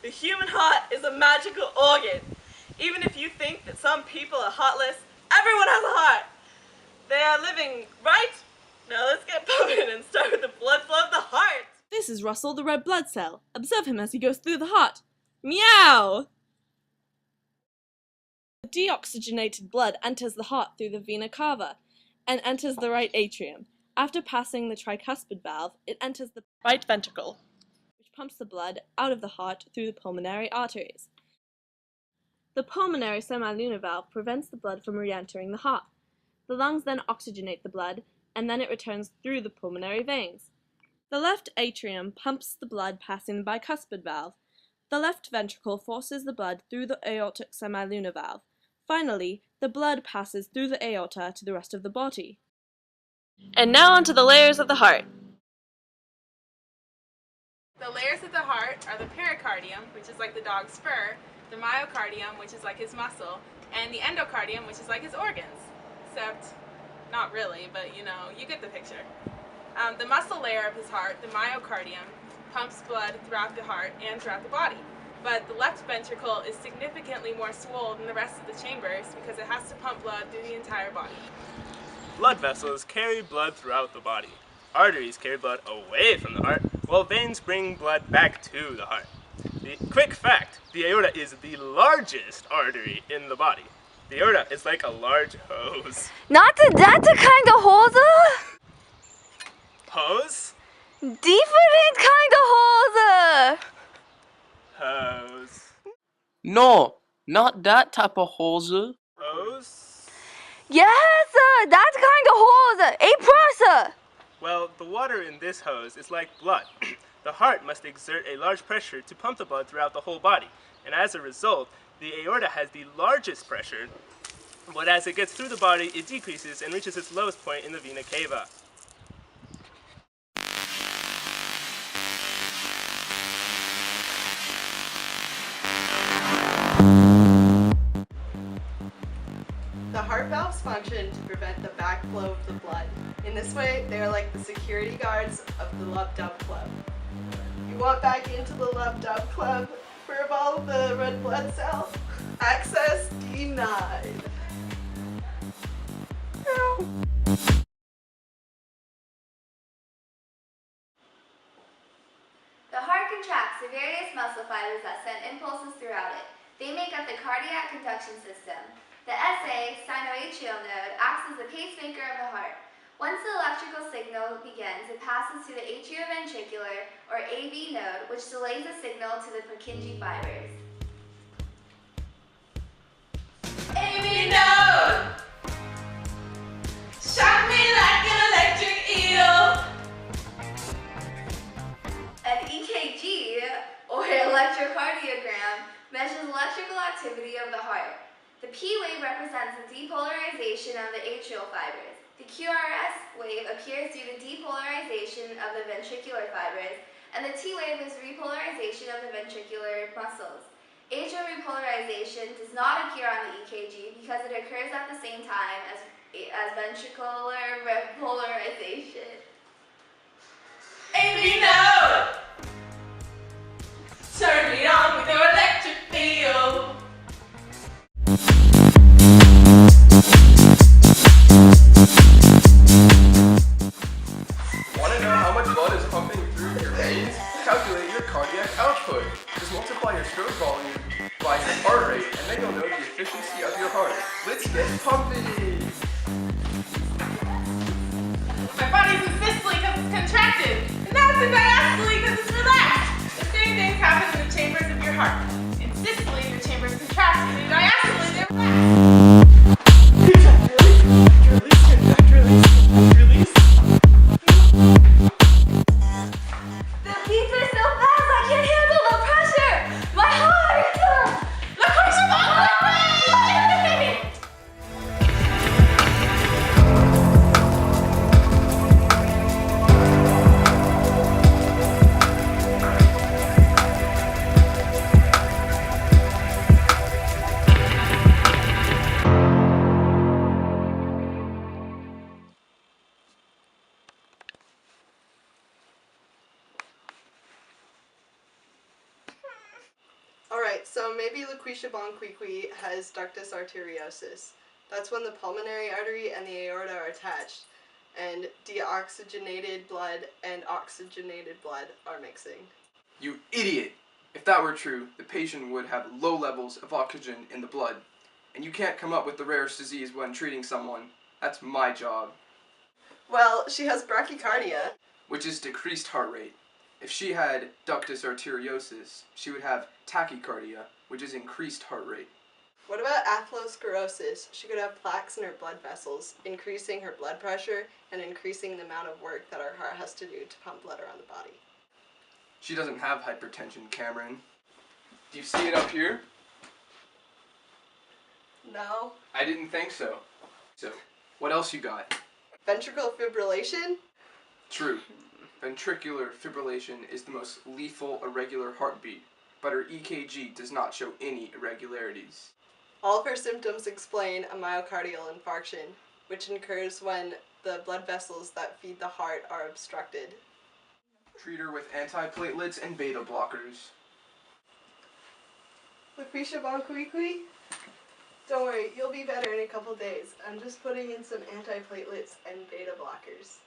The human heart is a magical organ. Even if you think that some people are heartless, everyone has a heart. They are living, right? Now let's get pumping and start with the blood flow of the heart. This is Russell, the red blood cell. Observe him as he goes through the heart. Meow! The deoxygenated blood enters the heart through the vena cava and enters the right atrium. After passing the tricuspid valve, it enters the right ventricle, which pumps the blood out of the heart through the pulmonary arteries. The pulmonary semilunar valve prevents the blood from re-entering the heart. The lungs then oxygenate the blood, and then it returns through the pulmonary veins. The left atrium pumps the blood passing the bicuspid valve. The left ventricle forces the blood through the aortic semilunar valve. Finally, the blood passes through the aorta to the rest of the body. And now onto the layers of the heart. The layers of the heart are the pericardium, which is like the dog's fur, the myocardium, which is like his muscle, and the endocardium, which is like his organs. Except, not really, but you get the picture. The muscle layer of his heart, the myocardium, pumps blood throughout the heart and throughout the body. But the left ventricle is significantly more swollen than the rest of the chambers because it has to pump blood through the entire body. Blood vessels carry blood throughout the body. Arteries carry blood away from the heart, while veins bring blood back to the heart. The quick fact, the aorta is the largest artery in the body. The aorta is like a large hose. Not that kind of hose. Hose? Different kind of hose. Hose. No, not that type of hose. Hose? Yes, that kind of hose. A+. Well, the water in this hose is like blood. The heart must exert a large pressure to pump the blood throughout the whole body, and as a result, the aorta has the largest pressure, but as it gets through the body, it decreases and reaches its lowest point in the vena cava. The heart valves function to prevent the backflow of the blood. In this way, they are like the security guards of the Love Dub Club. You want back into the Love Dub Club for all the red blood cell? Access denied. The heart contracts the various muscle fibers that send impulses throughout it. They make up the cardiac conduction system. The SA, sinoatrial node, acts as the pacemaker of the heart. Once the electrical signal begins, it passes to the atrioventricular, or AV node, which delays the signal to the Purkinje fibers. AV node! Shock me like an electric eel! An EKG, or electrocardiogram, measures electrical activity of the heart. The P wave represents the depolarization of the atrial fibers. The QRS wave appears due to depolarization of the ventricular fibers, and the T wave is repolarization of the ventricular muscles. Atrial repolarization does not appear on the EKG because it occurs at the same time as ventricular repolarization. AV node! Turn me on with your electric field! Want to know how much blood is pumping through your veins? Calculate your cardiac output. Just multiply your stroke volume by your heart rate, and then you'll know the efficiency of your heart. Let's get pumping! My body's in systole because it's contracted, and now it's in diastole because it's relaxed. The same things happen in the chambers of your heart. In systole, your chambers contract, and in diastole, they're relaxed. So maybe Lucretia Bonquiqui has ductus arteriosus. That's when the pulmonary artery and the aorta are attached, and deoxygenated blood and oxygenated blood are mixing. You idiot! If that were true, the patient would have low levels of oxygen in the blood. And you can't come up with the rarest disease when treating someone. That's my job. Well, she has brachycardia. Which is decreased heart rate. If she had ductus arteriosus, she would have tachycardia, which is increased heart rate. What about atherosclerosis? She could have plaques in her blood vessels, increasing her blood pressure and increasing the amount of work that her heart has to do to pump blood around the body. She doesn't have hypertension, Cameron. Do you see it up here? No. I didn't think so. So, what else you got? Ventricular fibrillation? True. Ventricular fibrillation is the most lethal irregular heartbeat, but her EKG does not show any irregularities. All of her symptoms explain a myocardial infarction, which occurs when the blood vessels that feed the heart are obstructed. Treat her with antiplatelets and beta blockers. Lucretia Bonquiqui? Don't worry, you'll be better in a couple days. I'm just putting in some antiplatelets and beta blockers.